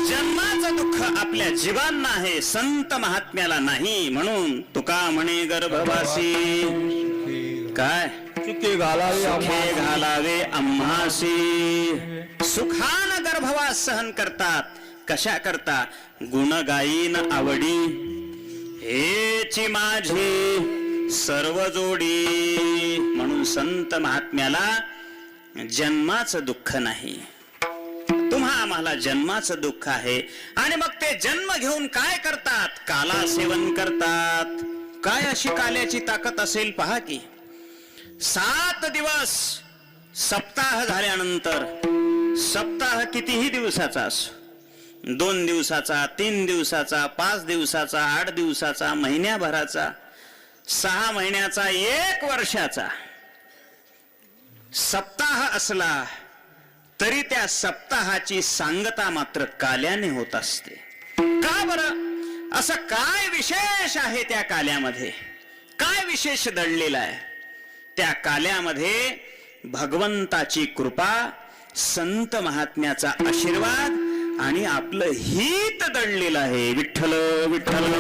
जन्माचं दुःख आपल्या जीवांना आहे, संत महात्म्याला नाही. म्हणून तुका म्हणे गर्भवासी काय सुखे घालावे आम्हासी. सुखान गर्भवास सहन करतात. कशा करता? गुण गायीन आवडी हेची माझी सर्व जोडी. म्हणून संत महात्म्याला जन्माचं दुःख नाही. तुम्हा आम्हाला जन्माचं दुःख आहे. आणि मग ते जन्म घेऊन काय करतात? काला सेवन करतात. काय अशी काल्याची ताकद असेल पहा की. 7 दिवस सप्ताह झाल्यानंतर, सप्ताह कितीही दिवसाचा असो, 2 दिवसाचा, 3 दिवसाचा, 5 दिवसाचा, 8 दिवसाचा, महिन्याभराचा, 6 महिन्याचा, 1 वर्षाचा सप्ताह असला तरी त्या सप्ताहाची सांगता मात्र काल्याने होत असते. का बरं? असं काय विशेष आहे त्या काल्यामध्ये? काय विशेष दडलेला आहे त्या काल्यामध्ये? भगवंताची कृपा, संत महात्म्याचा आशीर्वाद आणि आपलं हित दडलेलं आहे. विठ्ठल विठ्ठल.